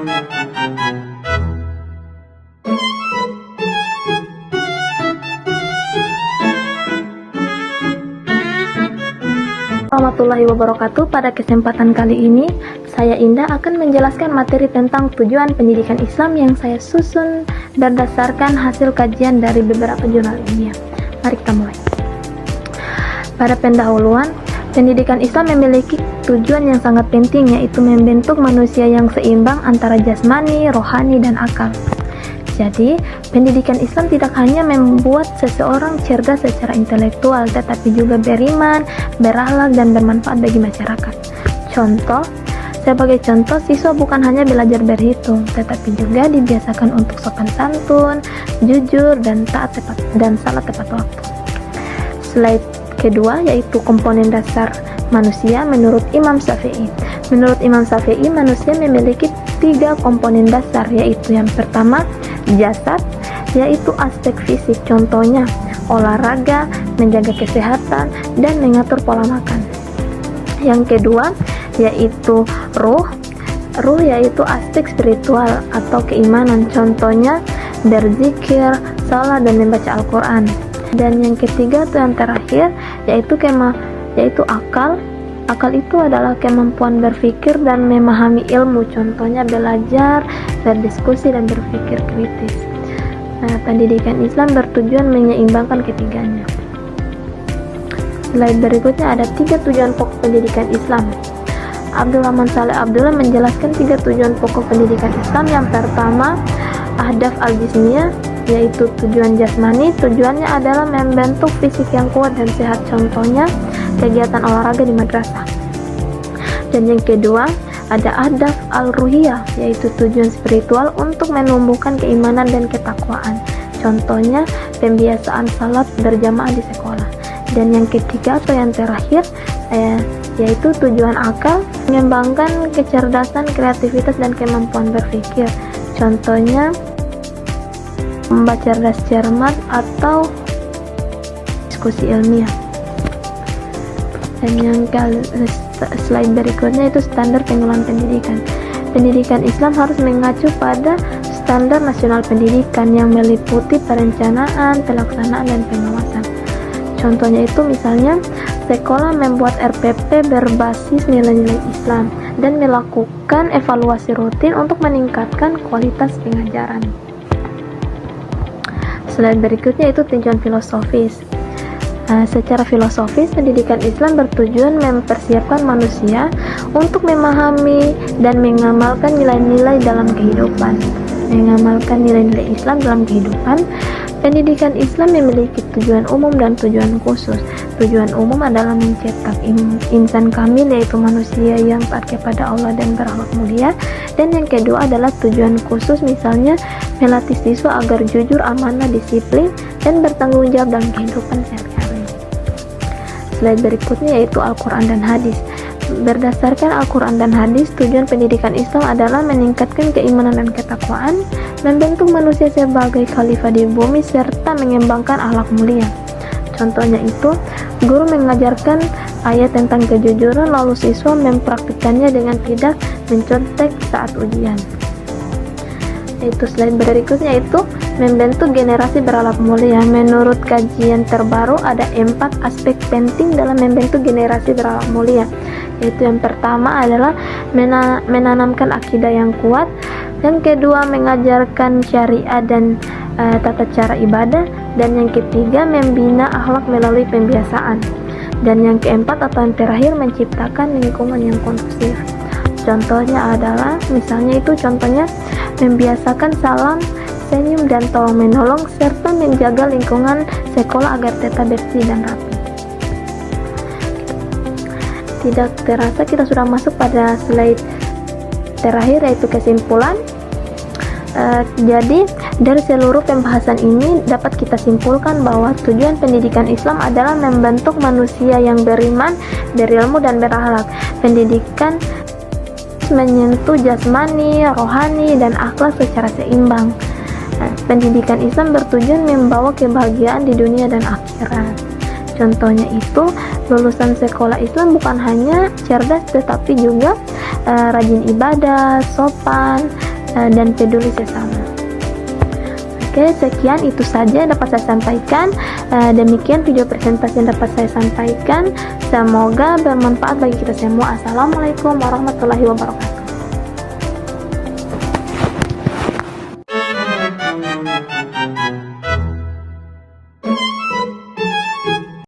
Warahmatullahi wabarakatuh. Pada kesempatan kali ini, saya Indah akan menjelaskan materi tentang tujuan pendidikan Islam yang saya susun berdasarkan hasil kajian dari beberapa jurnal ilmiah. Mari kita mulai. Pada pendahuluan, pendidikan Islam memiliki tujuan yang sangat penting, yaitu membentuk manusia yang seimbang antara jasmani, rohani, dan akal. Jadi, pendidikan Islam tidak hanya membuat seseorang cerdas secara intelektual, tetapi juga beriman, berakhlak, dan bermanfaat bagi masyarakat. Sebagai contoh, siswa bukan hanya belajar berhitung, tetapi juga dibiasakan untuk sopan santun, jujur, dan salat tepat waktu. Slide kedua yaitu komponen dasar manusia menurut Imam Syafi'i. Menurut Imam Syafi'i, manusia memiliki 3 komponen dasar, yaitu yang pertama, jasad, yaitu aspek fisik, contohnya olahraga, menjaga kesehatan, dan mengatur pola makan. Yang kedua, yaitu ruh, yaitu aspek spiritual atau keimanan, contohnya berzikir, salat, dan membaca Al-Quran. Dan yang ketiga atau yang terakhir, yaitu akal. Akal itu adalah kemampuan berpikir dan memahami ilmu, contohnya belajar, berdiskusi, dan berpikir kritis. Pendidikan Islam bertujuan menyeimbangkan ketiganya. Slide berikutnya ada 3 tujuan pokok pendidikan Islam. Abdurrahman Saleh Abdullah menjelaskan 3 tujuan pokok pendidikan Islam. Yang pertama, ahdaf al-jismiyah, yaitu tujuan jasmani. Tujuannya adalah membentuk fisik yang kuat dan sehat, contohnya kegiatan olahraga di madrasah. Dan yang kedua, ada ahdaf al-ruhiyah, yaitu tujuan spiritual untuk menumbuhkan keimanan dan ketakwaan, contohnya pembiasaan salat berjamaah di sekolah. Dan yang ketiga atau yang terakhir, yaitu tujuan akal, mengembangkan kecerdasan, kreativitas, dan kemampuan berpikir, contohnya membaca cerdas cermat atau diskusi ilmiah. Dan yang slide berikutnya itu standar pengelolaan pendidikan. Pendidikan Islam harus mengacu pada standar nasional pendidikan yang meliputi perencanaan, pelaksanaan, dan pengawasan. Contohnya itu misalnya sekolah membuat RPP berbasis nilai-nilai Islam dan melakukan evaluasi rutin untuk meningkatkan kualitas pengajaran. Slide berikutnya itu tujuan filosofis. Secara filosofis, pendidikan Islam bertujuan mempersiapkan manusia untuk memahami dan mengamalkan nilai-nilai dalam kehidupan. Mengamalkan nilai-nilai Islam dalam kehidupan. Pendidikan Islam memiliki tujuan umum dan tujuan khusus. Tujuan umum adalah mencetak insan kamil, yaitu manusia yang taat kepada Allah dan berakhlak mulia. Dan yang kedua adalah tujuan khusus, misalnya melatih siswa agar jujur, amanah, disiplin, dan bertanggung jawab dalam kehidupan sehari-hari. Slide berikutnya yaitu Al-Quran dan Hadis. Berdasarkan Al-Quran dan Hadis, tujuan pendidikan Islam adalah meningkatkan keimanan dan ketakwaan, membentuk manusia sebagai khalifah di bumi, serta mengembangkan akhlak mulia. Contohnya itu, guru mengajarkan ayat tentang kejujuran, lalu siswa mempraktikkannya dengan tidak mencontek saat ujian. Itu slide berikutnya itu membentuk generasi berakhlak mulia. Menurut kajian terbaru, ada 4 aspek penting dalam membentuk generasi berakhlak mulia, yaitu yang pertama adalah menanamkan akidah yang kuat, yang kedua mengajarkan syariat dan tata cara ibadah, dan yang ketiga membina akhlak melalui pembiasaan, dan yang keempat atau yang terakhir menciptakan lingkungan yang kondusif. Contohnya adalah contohnya membiasakan salam, senyum, dan tolong menolong, serta menjaga lingkungan sekolah agar tetap bersih dan rapi. Tidak terasa kita sudah masuk pada slide terakhir, yaitu kesimpulan. Jadi dari seluruh pembahasan ini dapat kita simpulkan bahwa tujuan pendidikan Islam adalah membentuk manusia yang beriman, berilmu, dan berakhlak. Pendidikan menyentuh jasmani, rohani, dan akhlak secara seimbang. Pendidikan Islam bertujuan membawa kebahagiaan di dunia dan akhirat. Contohnya itu, lulusan sekolah Islam bukan hanya cerdas tetapi juga rajin ibadah, sopan, dan peduli sesama. Oke, sekian itu saja yang dapat saya sampaikan. Demikian video presentasi yang dapat saya sampaikan. Semoga bermanfaat bagi kita semua. Assalamualaikum warahmatullahi wabarakatuh.